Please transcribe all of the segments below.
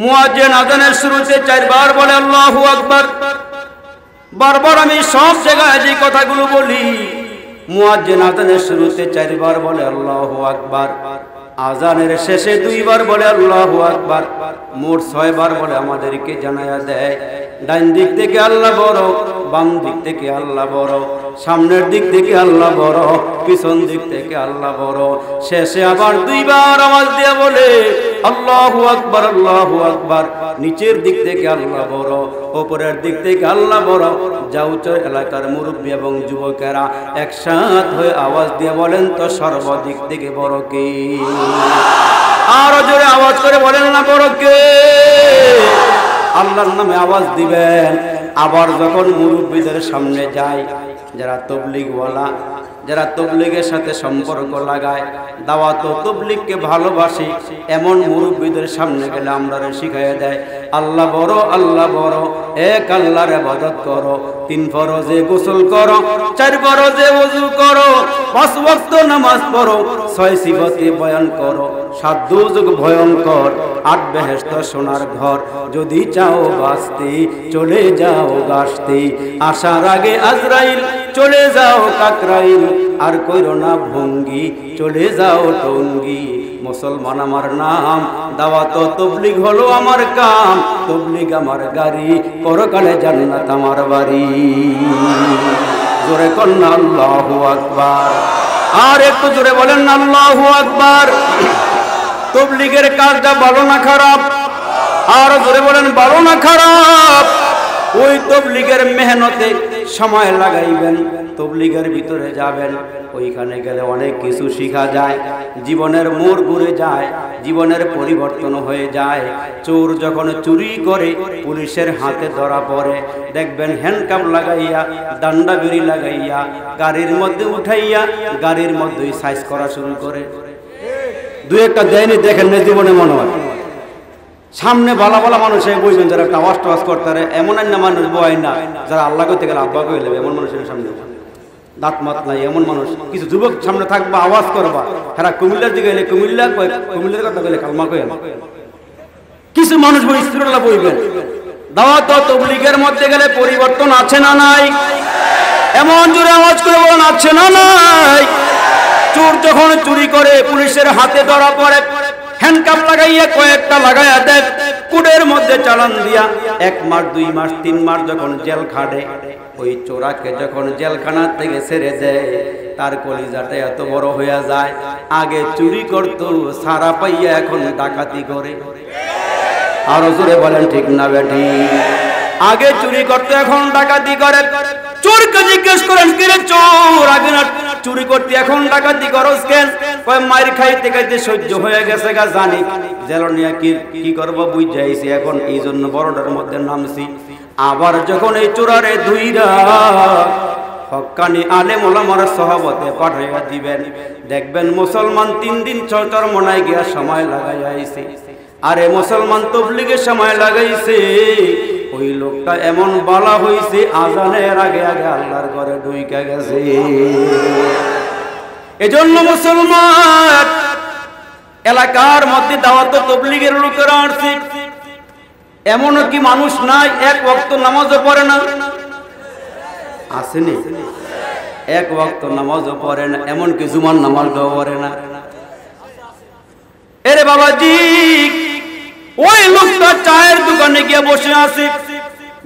মুয়াজ্জিন আযানের শুরুতে 4 বার বলে আল্লাহু আকবার। বারবার আমি সব জায়গায় যে কথাগুলো বলি, মুয়াজ্জিন আযানের শুরুতে 4 বার বলে আল্লাহু আকবার, আযানের শেষে 2 বার বলে আল্লাহু আকবার, মোট 6 বার বলে আমাদেরকে জানায়া দেয় ডান দিক থেকে আল্লাহ বড়, বাম দিক থেকে আল্লাহ বড়, সামনের দিক থেকে আল্লাহ বড়, পিছন দিক থেকে আল্লাহ বড়। শেষে আবার 2 বার আওয়াজ দিয়ে বলে আল্লাহু আকবার, আল্লাহু আকবার। নিচের দিক থেকে আল্লাহ বড়, উপরের দিক থেকে আল্লাহ বড়। জাউচর এলাকার মুরব্বী এবং যুবকেরা একসাথ হয়ে আওয়াজ দিয়ে বলেন তো সর্বদিক থেকে বড় কে? আরো জোরে আওয়াজ করে বলেন না বড় কে? আল্লাহর নামে আওয়াজ দিবেন। আবার যখন মুরব্বীদের সামনে যায়, যারা তবলিগওয়ালা, যারা তবলিগের সাথে সম্পর্ক লাগায়, দাওয়াত ও তবলিগকে ভালোবাসি, এমন মুরব্বীদের সামনে গেলে আমরা শিখাইয়া দেয় আল্লাহ বড়, আল্লাহ বড়, এক আল্লাহর ইবাদত করো, 3 ফরজে গোসল করো, 4 ফরজে ওযু করো, 5 ওয়াক্ত নামাজ পড়ো, 6 সিফাতে বয়ান করো, 7 দুজক ভয়ঙ্কর, 8 বেহেশত সোনার ঘর। যদি চাও বাঁচতে চলে যাও গাছতে, আসার আগে আজরাইল চলে যাও কাকরাইল, আর কইরো না ভঙ্গি চলে যাও টঙ্গি। মুসলমান আমার নাম, দাওয়াত ও তবলিগ হলো আমার কাম, তবলিগ আমার গাড়ি, পরকালে জান্নাত আমার বাড়ি। জোরে কন্না আল্লাহু আকবার। আর একটু জোরে বলেন না আল্লাহু আকবার। তবলিগের কাজটা ভালো না খারাপ? আর জোরে বলেন ভালো না খারাপ? ওই তবলিগের মেহনতে সময় লাগাইবেন, তবলিগের ভিতরে যাবেন, ওইখানে গেলে অনেক কিছু শিখা যায়, জীবনের মোড় ঘুরে যায়, জীবনের পরিবর্তন হয়ে যায়। চোর যখন চুরি করে পুলিশের হাতে ধরা পড়ে, দেখবেন হ্যান্ডকাপ লাগাইয়া, ডান্ডা বেরি লাগাইয়া, গাড়ির মধ্যে উঠাইয়া গাড়ির মধ্যেই সাইজ করা শুরু করে। 2-1টা দেয়নি, দেখেন না জীবনে মনে হয়। সামনে ভালো ভালো মানুষ বইবেন, যারা টাওয়াজ টাওয়াজ করতে পারে, এমন একটা মানুষ বয় না যারা আল্লাহ করতে গেলে আব্বা কয়ে নেবে, এমন মানুষের সামনে দাঁত মাত নাই এমন মানুষ। কিছু যুবক সামনে থাকবা, আওয়াজ করবা, হ্যাঁ কুমিল্লার দিকে গেলে কুমিল্লা কয়, কুমিল্লার কথা গেলে কালমা কয়ে না। কিছু মানুষ বই স্থিরলা বইবেন। দাওয়াত ও তবলিগের মধ্যে গেলে পরিবর্তন আছে না নাই? এমন জোরে আওয়াজ করে বলেন আছে না নাই? চোর যখন চুরি করে পুলিশের হাতে ধরা পড়ে, হ্যান্ডকাপ লাগাইয়া কয়েকটা লাগাইয়া দেয়, কুড়ের মধ্যে চালান দিয়া 1 মাস 2 মাস 3 মাস যখন জেল খাটে, ওই চোরাকে যখন জেলখানা থেকে ছেড়ে দেয়, তার কলিজাটা এত বড় হয়ে যায়। আগে চুরি করতো, সারা পাইয়া এখন ডাকাতি করে। আরো জোরে বলেন ঠিক না বেটি? আগে চুরি করতো, এখন ডাকাতি করে। চোরকে জিজ্ঞেস করেন কিরে চোর, আগে না চুরি করতে এখন ডাকাতি করস কেন? কয় মার খাইতে খাইতে সহ্য হয়ে গেছে গা, জানি জেল নিয়ে কি করবো বুঝ যাইছি, এখন এই জন্য বড়টার মধ্যে নামছি। আবার যখন এই চোরারে ধুইরা হক্কানি আলেম ওলামার সহবতে পাঠাইয়া দিবেন, দেখবেন মুসলমান 3 দিন চর মনায় গিয়া সময় লাগাই আইছে। আরে মুসলমান তবলিগের সময় লাগাইছে, ওই লোকটা এমন বলা হইছে আজানের আগে আগে আল্লাহর ঘরে ঢুইকা গেছে। এজন্য মুসলমান এলাকার মধ্যে দাওয়াত ও তবলিগের লোকেরা আসছে, এমন কি মানুষ নাই 1 ওয়াক্ত নামাজও পড়ে না? আসেনি? 1 ওয়াক্ত নামাজও পড়ে না, এমন কি জুমার নামাজও পড়ে না। এরে বাবাজি, ওই লোকটা চায়ের দোকানে গিয়ে বসে আছে,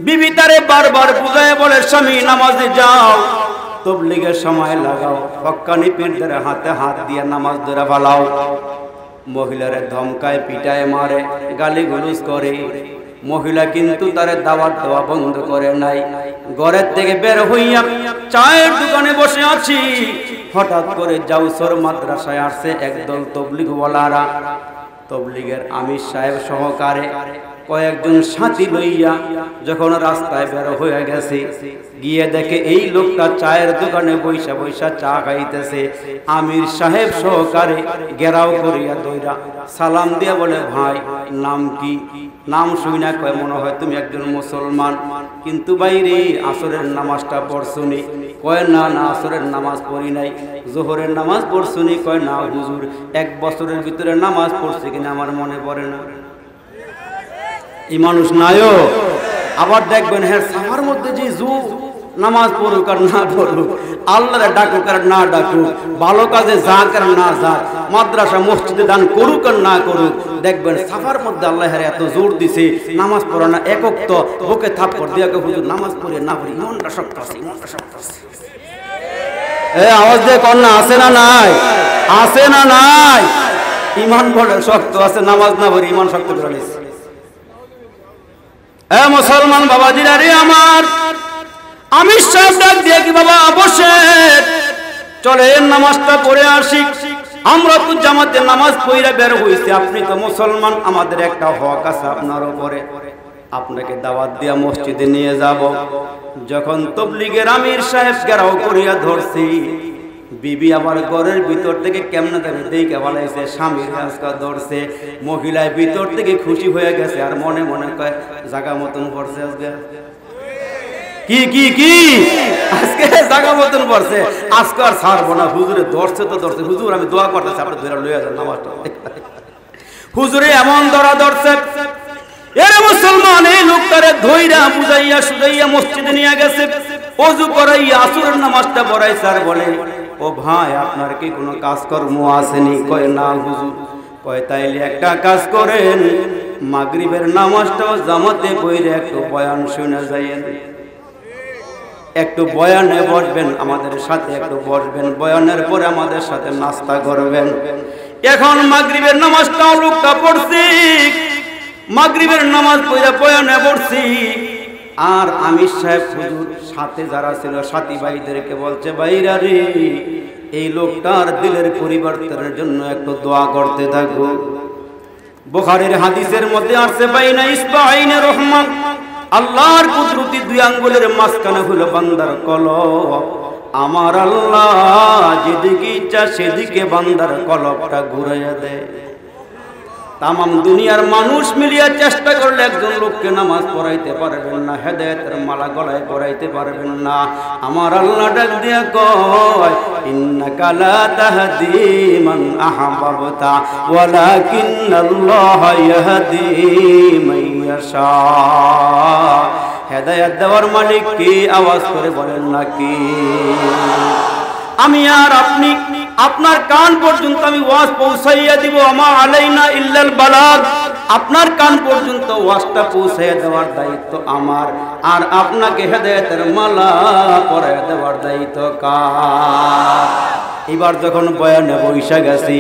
বিবি তারে বারবার বুঝায় বলে স্বামী নামাজে যাও, তবলিগের সময় লাগাও, হক্কানি পীরদের হাতে হাত দিয়ে নামাজ ধরে ফালাও। মহিলারে ধমকায়, পিটায়, মারে, গালিগালাজ করে। মহিলা কিন্তু তারে দাওয়াত দেওয়া বন্ধ করে নাই। ঘরের থেকে বের হইয়া চায়ের দোকানে বসে আছি, হঠাৎ করে জাউসর মাদ্রাসায় আসছে একদল তবলিগওয়ালারা। তবলিগের আমির সাহেব সহকারে কয়েকজন সাথী লইয়া যখন রাস্তায় বের হয়ে গেছে, গিয়ে দেখে এই লোকটা চায়ের দোকানে বৈশা বৈশা চা খাইতেছে। আমির সাহেব সহকারে ঘেরাও করিয়া দইরা সালাম দিয়া বলে, ভাই নাম কি? নাম শুই না, কয় মনে হয় তুমি একজন মুসলমান, কিন্তু বাইরে আসরের নামাজটা পড়ছুনি? কয় না না, আসরের নামাজ পড়ি নাই। জোহরের নামাজ পড়ছুনি? কয় না হুজুর, 1 বছরের ভিতরে নামাজ পড়ছি কিনা আমার মনে পড়ে না। এই মানুষ নাইও। আবার দেখবেন হ্যাঁ সাফার মধ্যে যে নামাজ পড়ুক আর না পড়ুক, আল্লাহরে ডাকুক আর না ডাকুক, ভালো কাজে যাক আর না যাক, মাদ্রাসা মসজিদে দান করুক আর না করুক, দেখবেন সাফার মধ্যে আল্লাহর এত জোর দিছে নামাজ পড়া না একক তো বুকে থাপ্পড় দিয়া হুজুর নামাজ পড়ে না পড়ি মনটা শক্ত আছে, মনটা শক্ত আছে। আওয়াজ দিয়ে কন্যা আছে না নাই? আছে না নাই? ইমান বড় শক্ত আছে, নামাজ না পড়ি ইমান শক্ত করে নিছে। মুসলমান বাবাজিরা রে আমার, আমি সব ডাক দিয়ে কি বাবা অবশ্যই চলেন নামাজটা পড়ে আসি। আমরা তো জামাতে নামাজ পড়ে বের হইছি, আপনি তো মুসলমান, আমাদের একটা হক আছে আপনার উপরে, আপনাকে দাওয়াত দিয়া মসজিদে নিয়ে যাব। যখন তবলিগের আমির সাহেব ঘেরাও করিয়া ধরছি, বিবি আমার ঘরের ভিতর থেকে কেমনে ধরে দেখে বলাইছে স্বামীর আজকা ধরছে, মহিলায় ভিতর থেকে খুশি হয়ে গেছে আর মনে মনে কয় জায়গা মতন পড়ছে আজকে। কি কি কি আজকে জায়গা মতন পড়ছে, আজকে আর ছাড়বো না, হুজুরে ধরছে তো ধরছে, হুজুর আমি দোয়া করতেছি আপনি ধরে লইয়া যান নামাজটা। হুজুরে এমন ধরা ধরছে, এরে মুসলমান এই লোকটারে ধইরা বুঝাইয়া সুজাইয়া মসজিদে নিয়ে গেছে, ওযু করাইয়া আসরের নামাজটা পড়াইছে আর বলে ও ভাই আপনার কি কোনো কাজকর্ম আসেনি? কয় না হুজুর। কয় তাইলে একটা কাজ করেন, মাগরিবের নামাজটাও জামাতে পড়ে একটু বয়ান শুনে যাইয়েন, একটু বয়ানে বসবেন, আমাদের সাথে একটু বসবেন, বয়ানের পরে আমাদের সাথে নাস্তা করবেন। এখন মাগরিবের নামাজটাও লোকটা পড়ছি, মাগরিবের নামাজ পড়ে বয়ানে পড়ছি, আর আমির সাহেব হুজুর সাথে যারা ছিল সাথী ভাইদেরকে বলছে ভাইরা রে এই লোকটার দিলের পরিবর্তনের জন্য একটু দোয়া করতে থাকো। বুখারীর হাদিসের মধ্যে আছে বাইনা ইসবাইনে রহমান, আল্লাহর কুদরতি দুই আঙ্গুলের মাঝখানে হলো বান্দার কলব। আমার আল্লাহ যেদিকে ইচ্ছা সেদিকে বান্দার কলবটা ঘুরাইয়া দেয়। তামাম দুনিয়ার মানুষ মিলিয়া চেষ্টা করলে একজন লোককে নামাজ পড়াইতে পারবেন না, হেদায়েতের মালা গলায় পড়াইতে পারবেন না। আমার আল্লাহ ডাক দিয়া কয় ইন্নাকা লা তাহদি মান আহবাবতা ওয়ালাকিন্নাল্লাহা ইয়াহদি মান ইয়াশা। হেদায়েত দেওয়ার মালিক কি? আওয়াজ করে বলেন না কি? আমি আর আপনি আপনার কান পর্যন্ত আমি ওয়াজ পৌঁছাইয়া দিব, আমা আলাইনা ইল্লাল বালাগ। আপনার কান পর্যন্ত ওয়াজটা পৌঁছাইয়া দেওয়ার দায়িত্ব আমার, আর আপনাকে হেদায়েতের মালা পরাইয়া দেওয়ার দায়িত্ব কার? এবার যখন বয়ানে বৈশা গেছি,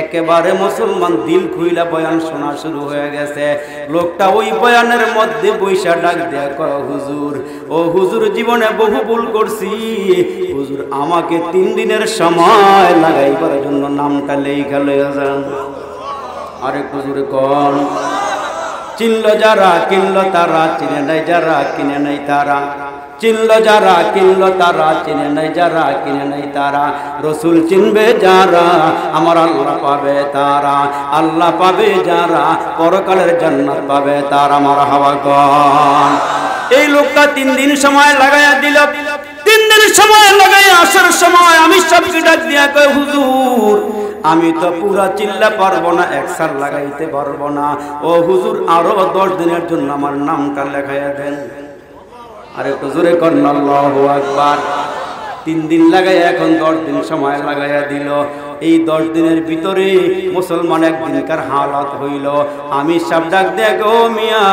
একেবারে মুসলমান দিল খুইলা বয়ান শোনা শুরু হয়ে গেছে। লোকটা ওই বয়ানের মধ্যে বৈশা ডাক দেয়া কয় হুজুর, ও হুজুর জীবনে বহু ভুল করছি হুজুর, আমাকে 3 দিনের সময় লাগাইবার জন্য নামটা লেখা লইয়া যান। আরে হুজুর কোন চিনল যারা কিনল তারা, চিনে নাই যারা কিনে নাই তারা, চিনল যারা কিনল তারা, চিনে নাই যারা কিনে নাই তারা। রসুল চিনবে যারা আমার আল্লাহ পাবে তারা, আল্লাহ পাবে যারা পরকালের জান্নাত পাবে তারা। আমার হাওয়া গন এই লোকটা 3 দিন সময় লাগাইয়া দিল। 3 দিন সময় লাগাই আসার সময় আমি সবকে ডাক দিয়া কই হুজুর আমি তো পুরা চিল্লা পারবো না, একসার লাগাইতে পারবো না, ও হুজুর আরো 10 দিনের জন্য আমার নামটা লেখাইয়া দেন। আরে একটু জোরে করেন আল্লাহু আকবার। 3 দিন লাগাই এখন 10 দিন সময় লাগাইয়া দিল। এই 10 দিনের ভিতরে মুসলমান একদিনকার হালাত হইল। আমি সব ডাক দেখো মিয়া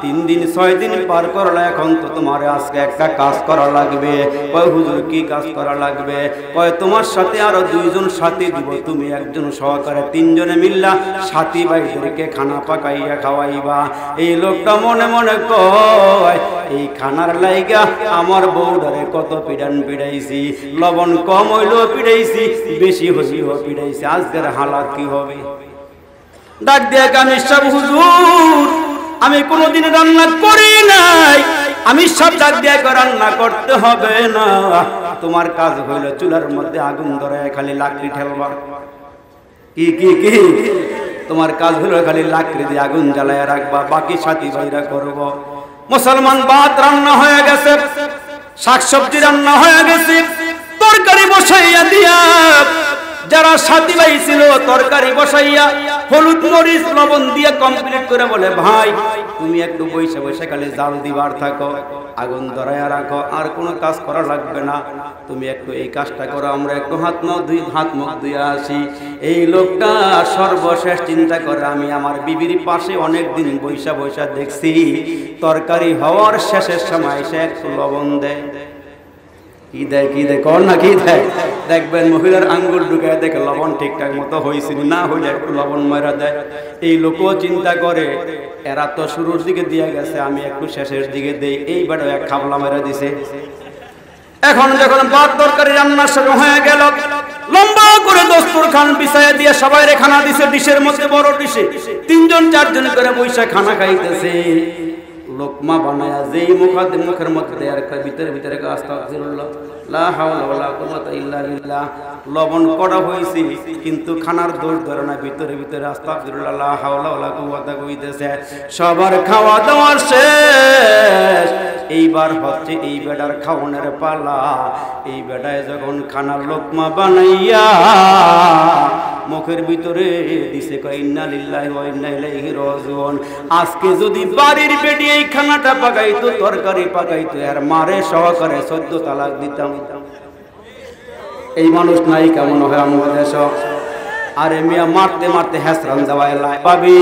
3 দিন 6 দিন পার করলে এখন তো তোমার আজকে একটা কাজ করা লাগবে। কয় হুজুর কি কাজ করা লাগবে? কয় তোমার সাথে আরো 2 জন সাথী দিব, তুমি একজন সহকারে 3 জনে মিল্লা সাথী ভাইদেরকে খানা পাকাইয়া খাওয়াইবা। এই লোকটা মনে মনে কয় এই খানার লাইগা আমার বউডারে কত পিড়ান পিড়াইছি, লবণ কম হইলেও পিড়াইছি, বেশি হইলেও পিড়াইছি, আজকের হালাত কি হবে? ডাক দিয়ে আমি সব হুজুর আমি কোনোদিন রান্না করি নাই, আমি সব ডাক দিয়ে রান্না করতে হবে না, তোমার কাজ হইল চুলার মধ্যে আগুন ধরায় খালি লাকড়ি ঠেলবা। কি কি কি তোমার কাজ হলো খালি লাকড়ি দিয়ে আগুন জ্বালায় রাখবা, বাকি সাথী ভাইরা করব। মুসলমান ভাত রান্না হয়ে গেছে, শাকসবজি রান্না হয়ে গেছে, তরকারি বসাইয়া দিয়া যারা সাথী ভাই ছিল তরকারি বসাইয়া হলুদ মরিচ লবণ দিয়ে কমপ্লিট করে বলে ভাই তুমি একটু বসে বসে খালি জাল দিবার থাকো, আগুন ধরাইয়া রাখো, আর কোনো কাজ করা লাগবে না, তুমি একটু এই কাজটা করো, আমরা একটু হাত মুখ ধুয়ে আসি। এই লোকটা সর্বশেষ চিন্তা করে আমি আমার বিবির পাশে অনেক দিন বৈশা বৈশা দেখছি তরকারি হওয়ার শেষের সময় সে একটু লবণ দেয়। কি দেয় কর না কি দেয়, দেখবেন মহিলার আঙ্গুল ঢুকায় দেখে লবণ ঠিকঠাক মতো হয়েছিল, না হইলে একটু লবণ মারা দেয়। এই লোকও চিন্তা করে এরা তো শুরুর দিকে দিয়ে গেছে, আমি একটু শেষের দিকে দেই, এই বেটা এক খাবলা মেরা দিছে। এখন যখন ভাত তরকারি রান্নার শুরু হয়ে গেল, লম্বা করে দস্তরখান বিছায়া দিয়ে সবাই খানা দিছে, ডিশের মধ্যে বড় ডিশে 3জন 4জন করে বৈশা খানা খাইতেছে। লোকমা বানায়া যেই মুখের মধ্যে আর ভিতরে আস্তাগফিরুল্লাহ লা হাওলা ওয়ালা কুওয়াতা ইল্লা বিল্লাহ, লবণ কড়া হইছে কিন্তু খানার দোষ ধরে না, ভিতরে আস্তাগফিরুল্লাহ লা হাওলা ওয়ালা কুওয়াতা কইতেছে। সবার খাওয়া দাওয়ার শেষ, এইবার হচ্ছে এই বেটার খাওয়ানোর পালা। এই বেটায় যখন খানার লোকমা বানাইয়া মুখের ভিতরে দিছে কয় ইন্না লিল্লাহি ওয়া ইন্না ইলাইহি রাজিউন। আজকে যদি বাড়ির বেডি এই খানাটা পাকাইতো, তরকারি পাকাইতো, আর মারে সহকারে 14 তালাক দিতাম। এই মানুষ নাই কেমন হয় আমাদের দেশ। আরে মিয়া মারতে হ্যাসরান যাওয়ায় পাবি,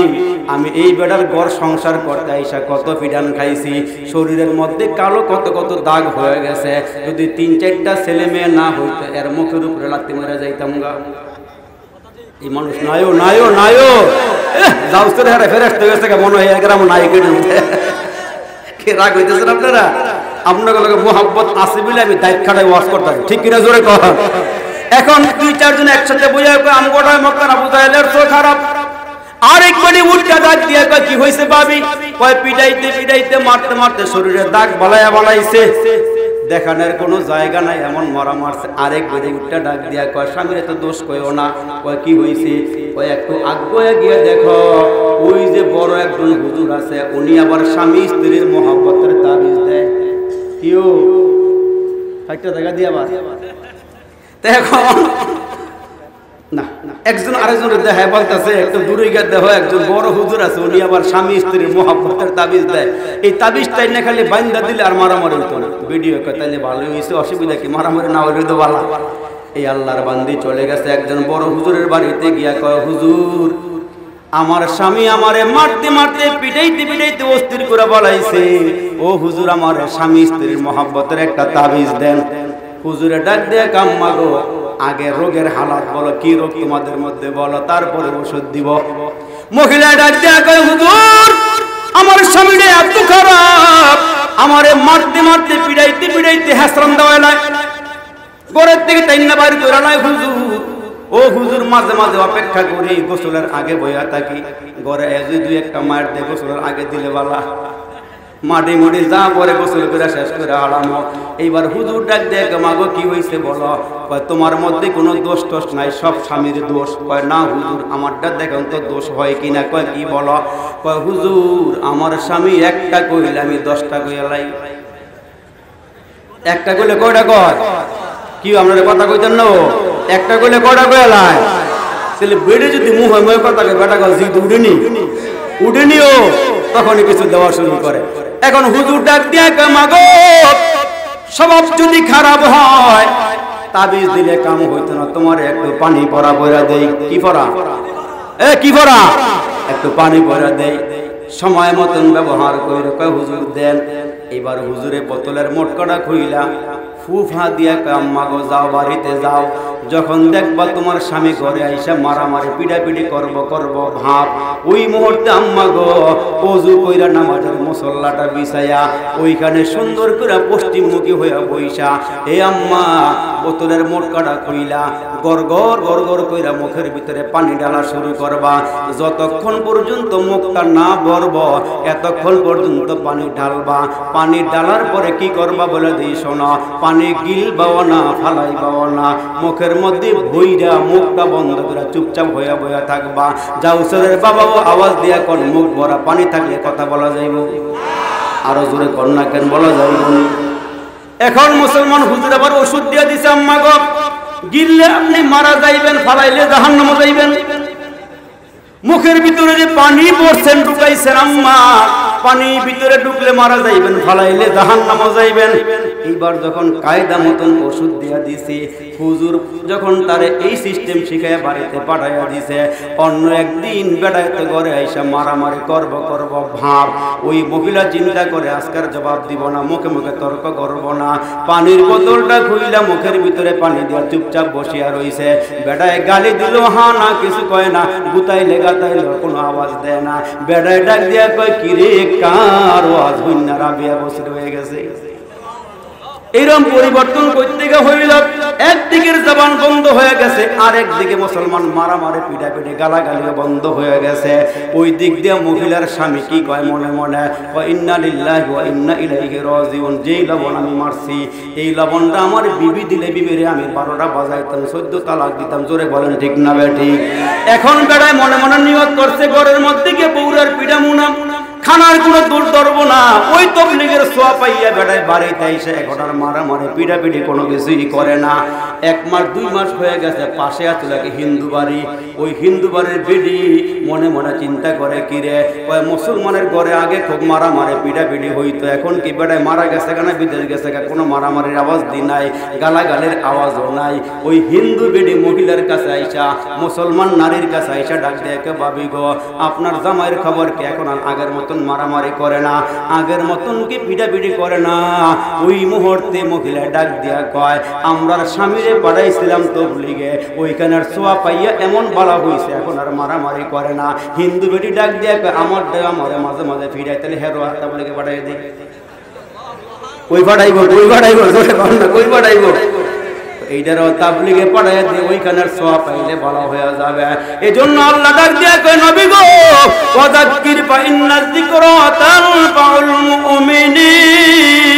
আমি এই বেটার ঘর সংসার করতে আইসা কত পিডান খাইছি, শরীরের মধ্যে কালো কত দাগ হয়ে গেছে। যদি 3-4টা ছেলে মেয়ে না হইতো এর মুখের উপরে লাথি মেরে যাইতাম গা। এই মানুষ নাইও যাও তোর হারে ফেরত গেছে মনে হয় গ্রাম নাই কেটে কে রাগ হইতেছেন আপনারা? আপনাকে লোকে মোহাব্বত আছে বলে আমি দায়িত্ব খাটাই ওয়াজ করতাম, ঠিক কিনা জোরে কর। এখন 2-4 জন একসাথে বুঝে আমগোটায় মক্কার আবু জাহেলের চোখ খারাপ, আরেকবারই উল্টা দাগ দিয়ে কয় কি হইছে ভাবি, কয় পিটাইতে মারতে শরীরে দাগ বানাইছে, দেখানোর কোনো জায়গা নাই এমন মরা মারছে। আরেকবারে উল্টা ডাক দিয়া কয় স্বামীর তো দোষ কইও না, কয় কি হইছে, কয় একটু আগে গিয়ে দেখো ওই যে বড় একজন হুজুর আছে, উনি আবার স্বামী স্ত্রীর মহব্বতের তাবিজ দেয়। কিও একটা জায়গা দিয়া বাস এখন না একজন আরেকজনের দেখায় বলতেছে একটু দূরে গিয়ে দেখো একজন বড় হুজুর আছে, উনি আবার স্বামী স্ত্রীর মহব্বতের তাবিজ দেয়। এই তাবিজটাই না খালি বাইন্দা দিলে আর মারামারি হইতো না। ভিডিও তাইলে ভালোই হয়েছে, অসুবিধা কি, মারামারি না হলে তো ভালো। এই আল্লাহর বান্দি চলে গেছে একজন বড় হুজুরের বাড়িতে গিয়া কয় হুজুর আমার স্বামী আমারে মারতে পিটাইতে অস্থির করে বলাইছে, ও হুজুর আমার স্বামী স্ত্রীর মহব্বতের একটা তাবিজ দেন। হুজুরে ডাক দিয়ে কাম্মা গো আগে রোগের হালাত বলো, কি রোগ তোমাদের মধ্যে বলো, তারপরে ওষুধ দিব। মহিলা ডাক দিয়ে কয় হুজুর আমার স্বামীটা এত খারাপ, আমারে মারতে পিটাইতে হাসরাম দেওয়া নাই, ঘরের থেকে টাইনা বাড়ি করে নাই হুজুর। ও হুজুর মাঝে অপেক্ষা করি, গোসলের আগে বইয়া থাকি, ঘরে এসে 2-1টা মায়ের দিয়ে গোসলের আগে দিলে বালা, মাটি যা পরে গোসল করে শেষ করে হারামো। এইবার হুজুর ডাক দেয় মাগো কি হয়েছে বলো, কয় তোমার মধ্যে কোনো দোষ নাই, সব স্বামীর দোষ। কয় না হুজুর আমারটা দেখেন তো দোষ হয় কিনা। কয় কি বলো, কয় হুজুর আমার স্বামী একটা কইলে আমি 10টা কইলাই। একটা কইলে কয়টা কয়, কি আপনার কথা কইতেন না, একটা কইলে কয়টা কইলাই, তাহলে বেড়ে যদি মুহ কথা বেটা কয় জিদ উঠেনিও তখনই কিছু দেওয়া শুরু করে। এখন হুজুর ডাক দিয়া মাগো স্বভাব যদি খারাপ হয় তাবিজ দিলে কাম হইতো না, তোমার একটু পানি পড়া বইরা দেই। কি পড়া একটু পানি পড়া দেই, সময় মতন ব্যবহার করে। কয় হুজুর দেন। এবার হুজুরে বোতলের মোটকাটা খুইলা ফুফা দিয়া আম্মা গো যাও বাড়িতে যাও, যখন দেখবা তোমার স্বামী ঘরে আইসা মারামারি পিটাপিটি করব ভাব, ওই মুহূর্তে আম্মা গো ওযু কইরা নামাজের মুসল্লাটা বিছায়া ওইখানে সুন্দর করে পশ্চিমমুখী হইয়া বইসা এ আম্মা বোতলের মোটকাটা খুইলা গড় কইরা মুখের ভিতরে পানি ঢালা শুরু করবা। যতক্ষণ পর্যন্ত মুখটা না ভরব এতক্ষণ পর্যন্ত পানি ঢালবা। পানি ঢালার পরে কি করবা বলে দিই শোনো, পানি গিলবাও না ফালাইবাও না, মুখের মধ্যে ভইরা মুখটা বন্ধ করে চুপচাপ হইয়া থাকবা। যাও ছেলের বাবাও আওয়াজ দিয়া কোন মুখ ভরা পানি থাকলে কথা বলা যাইব, আরো জোরে কর না কেন বলা যাইব। এখন মুসলমান হুজুর আবার ওষুধ দিয়া দিছে আম্মা গো গিললে আপনি মারা যাইবেন, ফালাইলে জাহান্নামে যাইবেন। মুখের ভিতরে যে পানি পড়ছেন ঢুকাইছেন আম্মা, পানি ভিতরে ঢুকলে মারা যাইবেন, ফালাইলে জাহান্নামে যাইবেন। এইবার যখন কায়দা মতন ওষুধ দিয়া দিছে, হুজুর যখন তারে এই সিস্টেম শিখায় বাড়িতে পাঠাইয়া দিছে, অন্য একদিন বেড়াইতে ঘরে আইসা মারামারি করব ভাব। ওই মহিলা চিন্তা করে আজকার জবাব দিব না, মুখে মুখে তর্ক করব না। পানির বোতলটা খুইলা মুখের ভিতরে পানি দিয়া চুপচাপ বসিয়া রইছে। বেড়ায় গালি দিল, হা না কিছু কয় না, গুতাইলে গাতাইলে কোনো আওয়াজ দেয় না। বেড়ায় ডাক দিয়া কয়, কিরে কার ওয়াজ হইনা রাবিয়া বসে হয়ে গেছে। এরকম পরিবর্তন করতে হইল, একদিকের জবান বন্ধ হয়ে গেছে, আর একদিকে মুসলমান মারামারি পিটাপিটি গালাগালিও বন্ধ হয়ে গেছে। ওই দিক দিয়ে মহিলার স্বামী কি কয় মনে মনে, ইন্না লিল্লাহি ওয়া ইন্না ইলাইহি রাজিউন। যেই লবণ আমি মারছি, এই লবণটা আমার বিবি দিলে বিবিরে আমি 12টা বাজাইতাম, 14 তালাক দিতাম। জোরে বলেন ঠিক না বেঠিক? এখন বেড়ায় মনে মনে নিয়ত করছে, ঘরের মধ্যে গিয়ে বউরার পিঠা মুনা খানার কোনো দূর ধরবো না। ওই তবলিগের সোয়া পাইয়া বেড়ায় বাড়িতে এসে এখনার মারামারি পিটাপিটি কোনো কিছুই করে না। 1 মাস 2 মাস হয়ে গেছে, পাশে আছে নাকি হিন্দু বাড়ি। ওই হিন্দু বাড়ির বেডি মনে মনে চিন্তা করে, কিরে ওই মুসলমানের ঘরে আগে খুব মারামারি পিটাপিটি হইতো, এখন কি বেড়ায় মারা গেছে কেন, বিদেশ গেছে, কোনো মারামারির আওয়াজ দি নাই, গালাগালের আওয়াজও নাই। ওই হিন্দু বেডি মহিলার কাছে আইসা, মুসলমান নারীর কাছে আইসা ডাক দেয়, ভাবি গো আপনার জামাইয়ের খবর কি, এখন আগের মতন মারামারি করে না, আগের মতন কি পিটাপিটি করে না? ওই মুহূর্তে মহিলা ডাক দিয়া কয়, আমরার স্বামীরে পাঠাইছিলাম তবলিগে, ওইখানের সোয়া পাইয়া এমন বলা হইছে, এখন আর মারামারি করে না। হিন্দু বেটি ডাক দিয়া কয়, আমার মাঝে মাঝে ফিরাই, তাহলে হেরো তবলিগে পাঠাই দিই। কই পাঠাইব, কই পাঠাইব, কই পাঠাইব? এইটারও তাবলিগে পড়ায় দিয়ে ওইখানের সওয়াব পাইলে ভালো হয়ে যাবে। এজন্য আল্লাহ ডাক দিয়া কয়, নবী গো ওয়াযাক্কির ফা ইন্নায যিকরা তানফাউল মুমিনিন।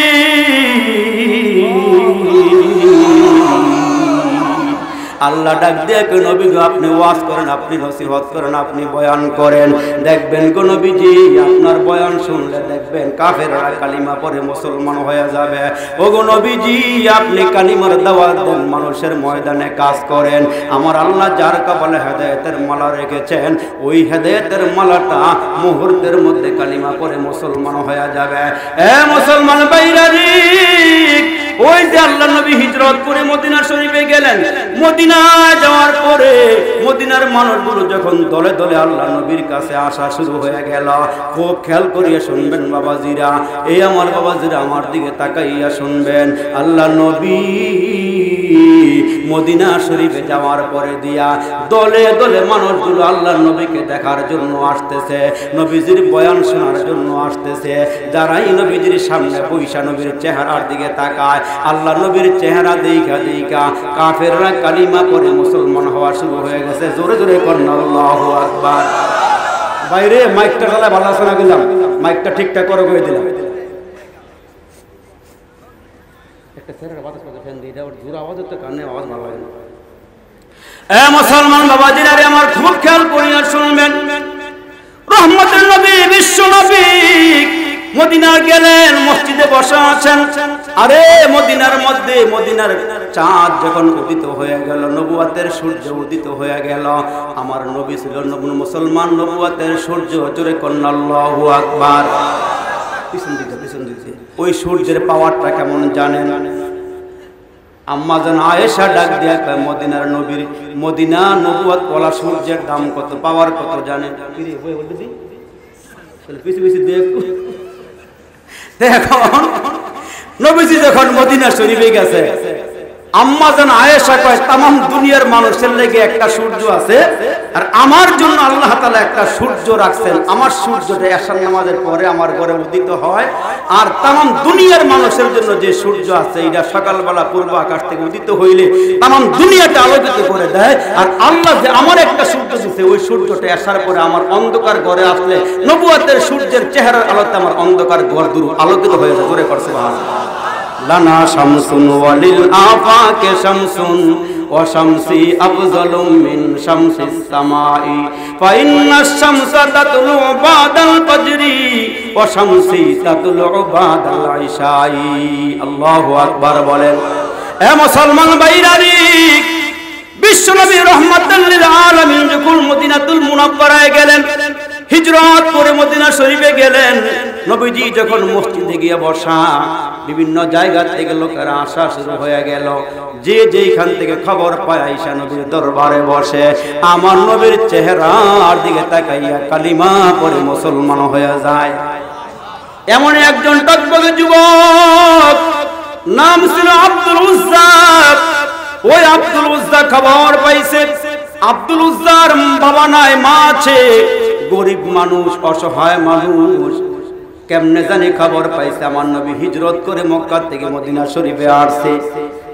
আল্লাহ ডাক দিয়ে কয়, নবী গো আপনি ওয়াজ করেন, আপনি নসিহত করেন, আপনি বয়ান করেন, দেখবেন গো নবীজি আপনার বয়ান শুনলে দেখবেন কাফেররা কালিমা পড়ে মুসলমান হয়ে যাবে। ও গো নবীজি আপনি কালিমার দাওয়াত দেন, মানুষের ময়দানে কাজ করেন। আমার আল্লাহ যার কপালে হেদায়েতের মালা রেখেছেন, ওই হেদায়েতের মালাটা মুহূর্তের মধ্যে কালিমা পড়ে মুসলমান হয়ে যাবে। এ মুসলমান ভাইরাজি, ওই যে আল্লাহ নবী হিজরত করে মদিনা শরীফে গেলেন, মদিনা যাওয়ার পরে মদিনার মানুষগুলো যখন দলে দলে আল্লাহ নবীর কাছে আসা শুরু হয়ে গেল, খুব খেয়াল করিয়া শুনবেন বাবাজিরা, এই আমার বাবাজিরা আমার দিকে তাকাইয়া শুনবেন। আল্লাহ নবী মদিনা শরীফে যাওয়ার পরে দিয়া দলে দলে মানুষগুলো আল্লাহ নবীকে দেখার জন্য আসতেছে, নবীজির বয়ান শোনার জন্য আসতেছে। যারাই নবীজির সামনে বৈশা নবীর চেহারার দিকে তাকায়, আল্লাহ নবীর চেহারা দেখা দেখা কাফেররা কালিমা পড়ে মুসলমান হওয়া শুরু হয়ে গেছে। জোরে জোরে করেন আল্লাহু আকবার। বাইরে মাইকটা গলায় ভালো শোনা গেলাম, মাইকটা ঠিকঠাক করে দিলাম। একটা ছেলের বাতাস করে ফ্যান দিয়ে ওর জোর আওয়াজ হচ্ছে, কানে আওয়াজ ভালো লাগে না। এ মুসলমান বাবাজিরা আমার খুব খেয়াল করিয়া শুনবেন, রহমতের নবী বিশ্ব নবী মদিনা গেলেন, মসজিদে বসা আছেন। আরে মদিনার মধ্যে মদিনার চাঁদ যখন উদিত হয়ে গেল, নবুয়াতের সূর্য উদিত হয়ে গেল, আমার নবী ছিল মুসলমান, নবুয়াতের সূর্য। জোরে করেন আল্লাহু আকবার। পিছন দিকে ওই সূর্যের পাওয়ারটা কেমন জানেন? আম্মা জান আয়েশা ডাক দিয়া কয়, মদিনার নবীর মদিনা নবুয়াত ওয়ালা সূর্যের দাম কত, পাওয়ার কত জানেন? পিছু পিছু এখন নবীজি যখন মদিনা শরীফে গেছে, আম্মা জান আয়েশা কয়, তামাম দুনিয়ার মানুষের লেগে একটা সূর্য আছে, আর আমার জন্য আল্লাহ তাআলা একটা সূর্য রাখছেন। আমার সূর্যটা এশার নামাজের পরে আমার ঘরে উদিত হয়, আর তামাম দুনিয়ার মানুষের জন্য যে সূর্য আছে, এটা সকালবেলা পূর্ব আকাশ থেকে উদিত হইলে তামাম দুনিয়াটা আলোকিত করে দেয়। আর আল্লাহ যে আমার একটা সূর্য দিচ্ছে, ওই সূর্যটা এশার পরে আমার অন্ধকার ঘরে আসলে নবুয়াতের সূর্যের চেহারার আলোতে আমার অন্ধকার ঘর দূর আলোকিত হয়ে যায়। জোরে করছে সুবহানাল্লাহ। লানা শামসুন ওয়ালিল আফাকে শামসুন ওয়া শামসি আফজালু মিন শামসিস সামাই ফা ইন্নাশ শামসা তাতলু বাদাল ফাজরি ওয়া শামসি তাতলু বাদাল ইশাই। আল্লাহু আকবার বলেন। এ মুসলমান ভাইরানি, বিশ্বনবী রাহমাতুল লিল আলামিন যখন মদিনাতুল মুনাওয়ারায় গেলেন, হিজরত করে মদিনা শরীফে গেলেন, নবীজি যখন মসজিদে গিয়ে বসা, বিভিন্ন জায়গা থেকে লোকেরা আসা শুরু হয়ে গেল। যে যেখান থেকে খবর পায় আয়েশা নবীর দরবারে বসে, আমার নবীর চেহারার দিকে তাকাইয়া কালিমা পড়ে মুসলমান হয়ে যায়। এমন একজন টকবকে যুবক, নাম ছিল আব্দুল উজ্জা। ওই আব্দুল উজ্জা খবর পাইছে আব্দুল উজ্জার বাবা নাই, মা আছে, গরিব মানুষ, অসহায় মানুষ। কেমনে জানি খবর পাইছে আমার নবী হিজরত করে মক্কা থেকে মদিনা শরীফে আসছে।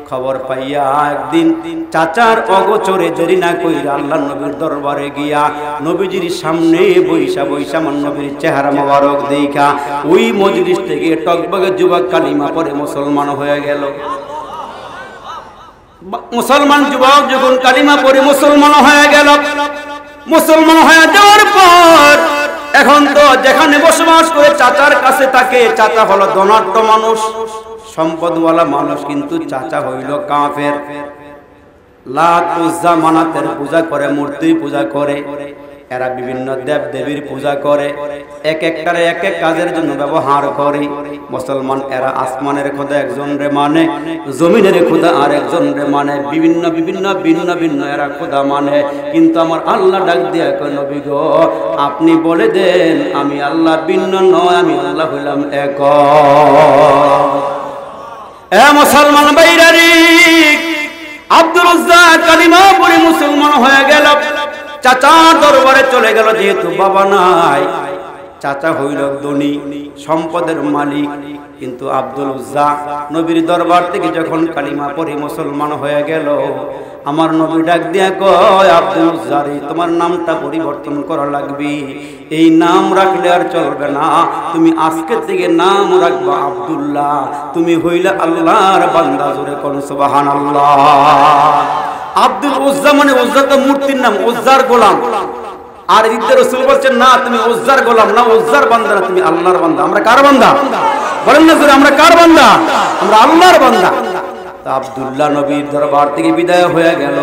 খবর পাইয়া একদিন চাচার অগোচরে দেরি না কইরা আল্লাহর নবীর দরবারে গিয়া নবীজির সামনে বইসা বইসা আমার নবীর চেহারা মোবারক দেখা ওই মজলিস থেকে টকবকে যুবক কালিমা পড়ে মুসলমান হয়ে গেল। মুসলমান যুবক যখন কালিমা পড়ে মুসলমান হয়ে গেল, মুসলমান হয়ে যাওয়ার পর এখন তো যেখানে বসবাস করে চাচার কাছে থাকে, চাচা হলো ধনাঢ্য মানুষ, সম্পদওয়ালা মানুষ, কিন্তু চাচা হইল কাফের। লাত উজ্জা মানাতের পূজা করে, মূর্তি পূজা করে, এরা বিভিন্ন দেব দেবীর পূজা করে, এক একটারে এক এক কাজের জন্য ব্যবহার করে। মুসলমান এরা আসমানের খোদা একজন রে মানে, জমিনের খোদা আর একজন রে মানে, বিভিন্ন বিভিন্ন ভিন্ন ভিন্ন এরা খোদা মানে। কিন্তু আমার আল্লাহ ডাক দিয়া কয়, নবী গো আপনি বলে দেন আমি আল্লাহ ভিন্ন নয়, আমি আল্লাহ হইলাম এক। এ মুসলমান ভাইরানি, আব্দুল উজ্জা কালিমা পড়ে মুসলমান হয়ে গেল, চাচার দরবারে চলে গেল। যেহেতু বাবা নাই, চাচা হইল ধনী, সম্পদের মালিক, কিন্তু আব্দুল উজ্জা নবীর দরবার থেকে যখন কালিমা পড়ে মুসলমান হয়ে গেল, আমার নবী ডাক দিয়া কয়, আব্দুল উজ্জা রে, তোমার নামটা পরিবর্তন করা লাগবে। এই নাম রাখলে আর চলবে না, তুমি আজকে থেকে নাম রাখবা আব্দুল্লাহ, তুমি হইলে আল্লাহর বান্দা। জোরে কোন সুবহানাল্লাহ। আব্দুল উজ্জা মানে, উজ্জা তো মূর্তির নাম, উজ্জার গোলাম। আর ইদ্দে রাসূল বলছেন না, তুমি উজ্জার গোলাম না, উজ্জার বান্দা না, তুমি আল্লাহর বান্দা। আমরা কার বান্দা বলেন না জোরে, আমরা কার বান্দা? আমরা আল্লাহর বান্দা। তা আব্দুল্লাহ নবীর দরবার থেকে বিদায় হয়ে গেল।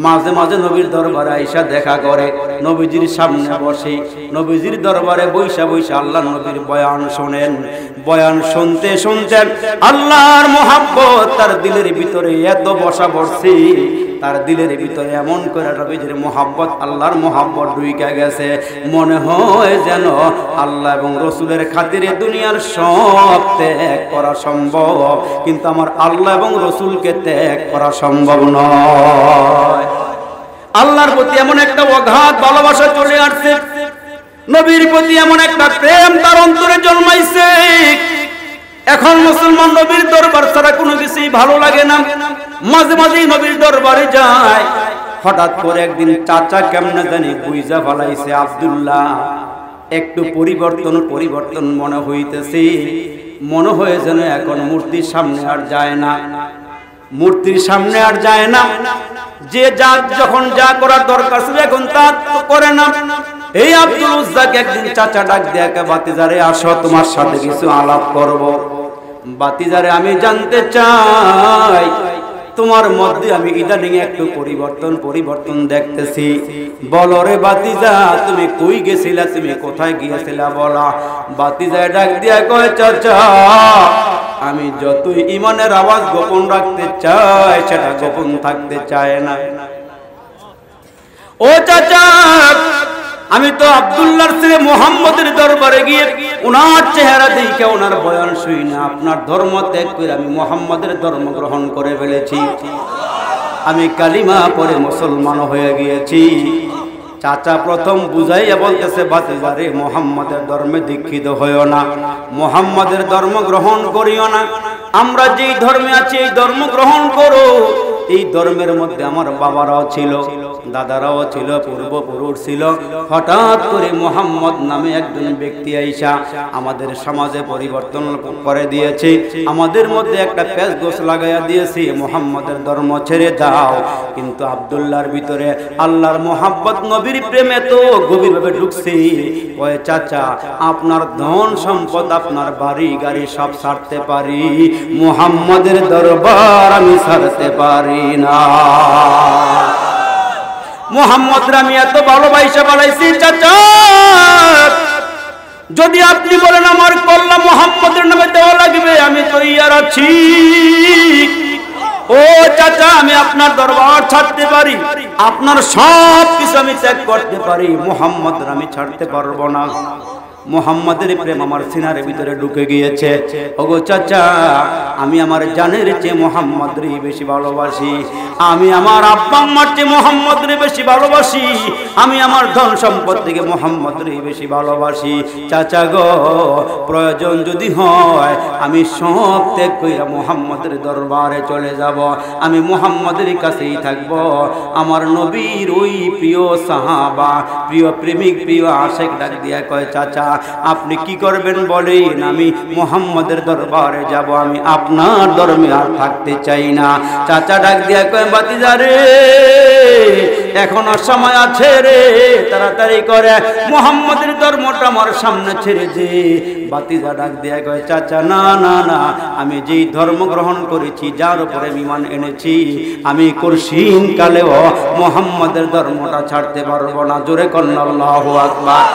মাঝে মাঝে নবীর দরবারে আয়েশা দেখা করে, নবীজির সামনে বসে, নবীজির দরবারে বইসা বইসা আল্লাহ নবীর বয়ান শোনেন। বয়ান শুনতে শুনতে আল্লাহর মোহাব্বত তার দিলের ভিতরে এত বসা বসছে, তার দিলের ভিতরে এমন করে নবীজির মোহাব্বত, আল্লাহর মোহাব্বত ঢুইকা গেছে। মনে হয় যেন আল্লাহ এবং রসুলের খাতিরে দুনিয়ার সব ত্যাগ করা সম্ভব, কিন্তু আমার আল্লাহ এবং রসুলকে ত্যাগ করা সম্ভব নয়। আল্লাহর প্রতি এমন একটা অগাধ ভালোবাসা চলে আসছে, নবীর প্রতি এমন একটা প্রেম তার অন্তরে জন্মাইছে। এখন মুসলমান নবীর দরবার ছাড়া কোনো কিছুই ভালো লাগে না, মাঝে মাঝে নবীর দরবারে যায়। হঠাৎ করে একদিন চাচা কেমনে জানি বুঝা ফেলাইছে, আব্দুল্লাহ একটু পরিবর্তন মনে হইতেছে। মনে হয়ে যেন এখন মূর্তির সামনে আর যায় না, মূর্তির সামনে আর যায় না। যে যা যখন যা করার দরকার ছিল এখন তা করে না। এই আব্দুল উজ্জাকে একদিন চাচা ডাক দিয়ে, বাতিজারে আসো, তোমার সাথে কিছু আলাপ করব। বাতিজারে আমি জানতে চাই, তোমার মধ্যে আমি ইদানিং একটু পরিবর্তন দেখতেছি। বলো রে বাতিজা, তুমি কই গেছিলা, তুমি কোথায় গিয়েছিলা বলা। বাতিজায় ডাক দিয়া কয়, চাচা আমি যতই ইমানের আওয়াজ গোপন রাখতে চাই, সেটা গোপন থাকতে চায় না। ও চাচা, আমি তো আব্দুল্লাহর ছেলে মুহাম্মদের দরবারে গিয়ে ওনার চেহারা দেখে ওনার বয়ান শুই না, আপনার ধর্ম ত্যাগ করে আমি মুহাম্মদের ধর্ম গ্রহণ করে ফেলেছি। আমি কালিমা পড়ে মুসলমান হয়ে গিয়েছি। চাচা প্রথম বুঝাইয়া বলতেছে, বাতিজারে মুহাম্মদের ধর্মে দীক্ষিত হইও না, মুহাম্মদের ধর্ম গ্রহণ করিও না। আমরা যেই ধর্মে আছি এই ধর্ম গ্রহণ করো। এই ধর্মের মধ্যে আমার বাবারাও ছিল, দাদারাও ছিল, পূর্বপুরুষ ছিল। হঠাৎ করে মুহাম্মদ নামে একজন ব্যক্তি আইসা আমাদের সমাজে পরিবর্তন করে দিয়েছে, আমাদের মধ্যে একটা পেশগোছ লাগাইয়া দিয়েছে, মুহাম্মদের ধর্ম ছেড়ে দাও। কিন্তু আব্দুল্লাহর ভিতরে আল্লাহর মোহাব্বত, নবীর প্রেম এত গভীরভাবে ঢুকছে। ওই চাচা, আপনার ধন সম্পদ, আপনার বাড়ি গাড়ি সব ছাড়তে পারি, মুহাম্মদের দরবার আমি ছাড়তে পারি না। মুহাম্মদ আমি এত ভালোবাসা বানাইছি চাচা, যদি আপনি বলেন আমার কল্লা মুহাম্মদের নামে দেওয়া লাগবে, আমি তৈয়ার আছি। ও চাচা, আমি আপনার দরবার ছাড়তে পারি, আপনার সব কিছু আমি ত্যাগ করতে পারি, মুহাম্মদের আমি ছাড়তে পারবো না। মুহাম্মাদের প্রেম আমার সিনার ভিতরে ঢুকে গিয়েছে। ওগো চাচা, আমি আমার জানের চেয়ে মুহাম্মাদরে বেশি ভালোবাসি, আমি আমার আব্বা আম্মার চেয়ে মুহাম্মাদরে বেশি ভালোবাসি, আমি আমার ধন সম্পদ থেকে মুহাম্মাদরে বেশি ভালোবাসি। চাচা গো, প্রয়োজন যদি হয় আমি সব ত্যাগ কইরা মুহাম্মাদের দরবারে চলে যাব, আমি মুহাম্মাদের কাছেই থাকব। আমার নবীর ওই প্রিয় সাহাবা, প্রিয় প্রেমিক, প্রিয় আশিক ডাক দিয়া কয়, চাচা আপনি কি করবেন বলেন, আমি মুহাম্মাদের দরবারে যাব, আমি আপনার ধর্মে আর থাকতে চাই না। চাচা ডাক দিয়া কয়, বাতিজা রে, এখনো সময় আছে রে, তাড়াতাড়ি করে মুহাম্মাদের ধর্মটা আমার সামনে ছেড়ে দে। বাতিজা ডাক দিয়া কয়, চাচা না না না, আমি যেই ধর্ম গ্রহণ করেছি, যার উপরে ঈমান এনেছি, আমি কঠিন কালেও মুহাম্মাদের ধর্মটা ছাড়তে পারবো না। জোরে কন্না আল্লাহু আকবার।